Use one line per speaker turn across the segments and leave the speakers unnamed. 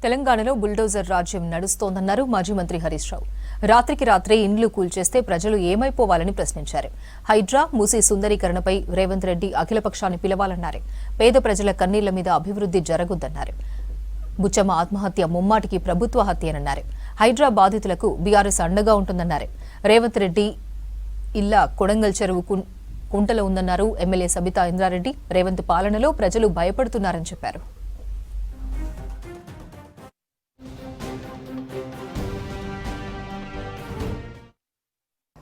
తెలంగాణలో బుల్డోజర్ రాజ్యం నడుస్తోందన్నారు మాజీ మంత్రి హరీష్ రావు. రాత్రికి రాత్రే ఇండ్లు కూల్చేస్తే ప్రజలు ఏమైపోవాలని ప్రశ్నించారు. హైడ్రా, మూసీ సుందరీకరణపై రేవంత్ రెడ్డి అఖిలపక్షాన్ని పిలవాలన్నారు. పేద ప్రజల కన్నీళ్ల మీద అభివృద్ధి జరగొద్దన్నారు. బుచ్చమ్మ ఆత్మహత్య ముమ్మాటికి ప్రభుత్వ హత్యనన్నారు. హైడ్రా బాధితులకు బీఆర్ఎస్ అండగా ఉంటుందన్నారు. రేవంత్ రెడ్డి ఇళ్ల కొడంగల్ చెరువు కుంటలో ఉందన్నారు. ఎమ్మెల్యే సబితా ఇంద్రారెడ్డి రేవంత్ పాలనలో ప్రజలు భయపడుతున్నారని చెప్పారు.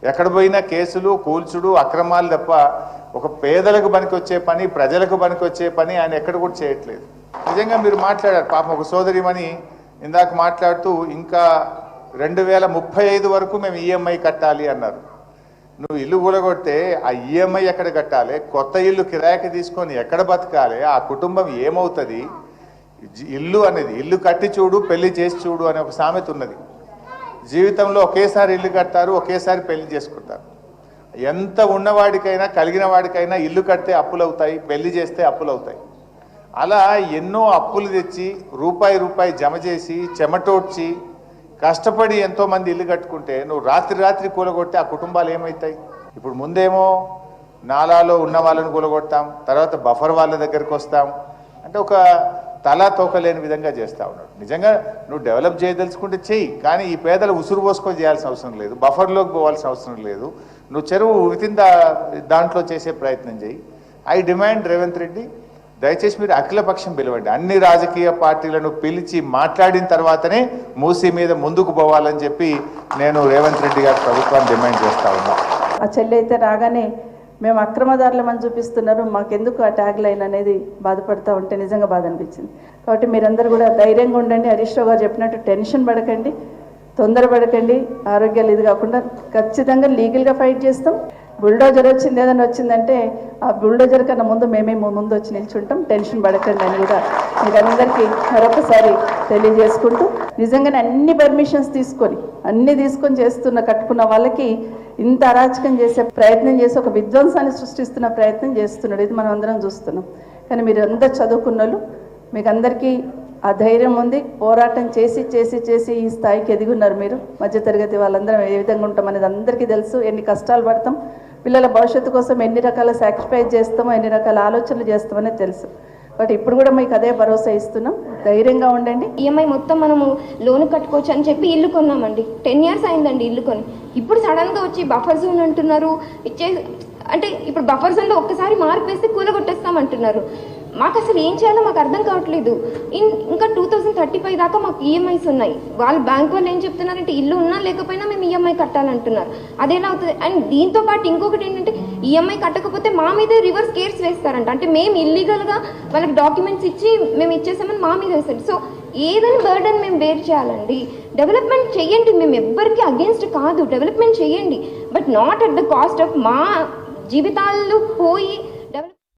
ఎక్కడ పోయినా కేసులు, కూల్చుడు, అక్రమాలు తప్ప ఒక పేదలకు పనికొచ్చే పని, ప్రజలకు పనికొచ్చే పని ఆయన ఎక్కడ కూడా చేయట్లేదు. నిజంగా మీరు మాట్లాడారు, పాపం ఒక సోదరిమణి ఇందాక మాట్లాడుతూ ఇంకా 2035 వరకు మేము ఈఎంఐ కట్టాలి అన్నారు. నువ్వు ఇల్లు కూలగొడితే ఆ ఈఎంఐ ఎక్కడ కట్టాలి? కొత్త ఇల్లు కిరాయికి తీసుకొని ఎక్కడ బతకాలి? ఆ కుటుంబం ఏమవుతుంది? ఇల్లు అనేది ఇల్లు కట్టి చూడు, పెళ్లి చేసి చూడు అనే ఒక సామెత ఉన్నది. జీవితంలో ఒకేసారి ఇల్లు కడతారు, ఒకేసారి పెళ్లి చేసుకుంటారు. ఎంత ఉన్నవాడికైనా, కలిగిన వాడికైనా ఇల్లు కడితే అప్పులు అవుతాయి, పెళ్లి చేస్తే అప్పులు అవుతాయి. అలా ఎన్నో అప్పులు తెచ్చి రూపాయి జమ చేసి చెమటోడ్చి కష్టపడి ఎంతోమంది ఇల్లు కట్టుకుంటే నువ్వు రాత్రి కూలగొట్టి ఆ కుటుంబాలు ఏమవుతాయి? ఇప్పుడు ముందేమో నాలాలో ఉన్న వాళ్ళని కూలగొడతాం, తర్వాత బఫర్ వాళ్ళ దగ్గరికి వస్తాం అంటే ఒక తలా తోకలేని విధంగా చేస్తూ ఉన్నాడు. నిజంగా నువ్వు డెవలప్ చేయదలుచుకుంటే చెయ్యి, కానీ ఈ పేదలు ఉసురు పోసుకొని చేయాల్సిన అవసరం లేదు, బఫర్లోకి పోవాల్సిన అవసరం లేదు. నువ్వు చెరువు వితిన్ దాంట్లో చేసే ప్రయత్నం చేయి. ఐ డిమాండ్ రేవంత్ రెడ్డి, దయచేసి మీరు అఖిలపక్షం పిలవండి. అన్ని రాజకీయ పార్టీలను పిలిచి మాట్లాడిన తర్వాతనే మూసీ మీద ముందుకు పోవాలని చెప్పి నేను రేవంత్ రెడ్డి గారి ప్రభుత్వాన్ని డిమాండ్ చేస్తా ఉన్నా.
ఆ చెల్లి అయితే రాగానే మేము అక్రమదారులమని చూపిస్తున్నారు, మాకెందుకు ఆ ట్యాగ్ లైన్ అనేది బాధపడుతూ ఉంటే నిజంగా బాధ అనిపించింది. కాబట్టి మీరందరూ కూడా ధైర్యంగా ఉండండి. హరీష్ రావు గారు చెప్పినట్టు టెన్షన్ పడకండి, తొందరపడకండి. ఆరోగ్యాలు ఇది కాకుండా ఖచ్చితంగా లీగల్గా ఫైట్ చేస్తాం. బుల్డోజర్ వచ్చింది, ఏదైనా వచ్చిందంటే ఆ బుల్డోజర్ కన్నా ముందు మేమే ముందు వచ్చి నిల్చుంటాం. టెన్షన్ పడకండి అని కూడా మీకు అందరికీ మరొకసారి తెలియజేసుకుంటూ, నిజంగానే అన్ని పర్మిషన్స్ తీసుకొని కట్టుకున్న వాళ్ళకి ఇంత అరాచకం చేసే ప్రయత్నం చేసి ఒక విధ్వంసాన్ని సృష్టిస్తున్న ప్రయత్నం చేస్తున్నాడు. ఇది మనం అందరం చూస్తున్నాం. కానీ మీరు అందరు చదువుకున్న వాళ్ళు, మీకు అందరికీ ఆ ధైర్యం ఉంది. పోరాటం చేసి ఈ స్థాయికి ఎదిగున్నారు. మీరు మధ్యతరగతి వాళ్ళందరం ఏ విధంగా ఉంటాం అనేది అందరికీ తెలుసు. ఎన్ని కష్టాలు పడతాం, పిల్లల భవిష్యత్తు కోసం ఎన్ని రకాల సాక్రిఫైస్ చేస్తామో, ఎన్ని రకాల ఆలోచనలు చేస్తామనేది తెలుసు. బట్ ఇప్పుడు కూడా మీకు అదే భరోసా ఇస్తున్నాం, ధైర్యంగా ఉండండి.
ఈఎంఐ మొత్తం మనము లోన్ కట్టుకోవచ్చు అని చెప్పి ఇల్లు కొన్నామండి. 10 years అయిందండి ఇల్లు కొని. ఇప్పుడు సడన్గా వచ్చి బఫర్ జోన్ అంటున్నారు. అంటే ఇప్పుడు బఫర్ జోన్లో ఒక్కసారి మార్పు వేస్తే కూలగొట్టేస్తామంటున్నారు. మాకు అసలు ఏం చేయాలో మాకు అర్థం కావట్లేదు. ఇంకా 2035 దాకా మాకు ఈఎంఐస్ ఉన్నాయి. వాళ్ళు బ్యాంక్ వాళ్ళు ఏం చెప్తున్నారంటే ఇల్లు ఉన్నా లేకపోయినా మేము ఈఎంఐ కట్టాలంటున్నారు. అదేలా అవుతుంది? అండ్ దీంతో పాటు ఇంకొకటి ఏంటంటే ఈఎంఐ కట్టకపోతే మా మీద రివర్స్ కేర్స్ వేస్తారంట. అంటే మేము ఇల్లీగల్గా వాళ్ళకి డాక్యుమెంట్స్ ఇచ్చి మేము ఇచ్చేసామని మా మీద వేస్తారు. సో ఏదైనా బర్డన్ మేము బేర్ చేయాలండి. డెవలప్మెంట్ చేయండి, మేము ఎవ్వరికి అగేన్స్ట్ కాదు, డెవలప్మెంట్ చేయండి. But not at the cost of మా జీవితాలు పోయి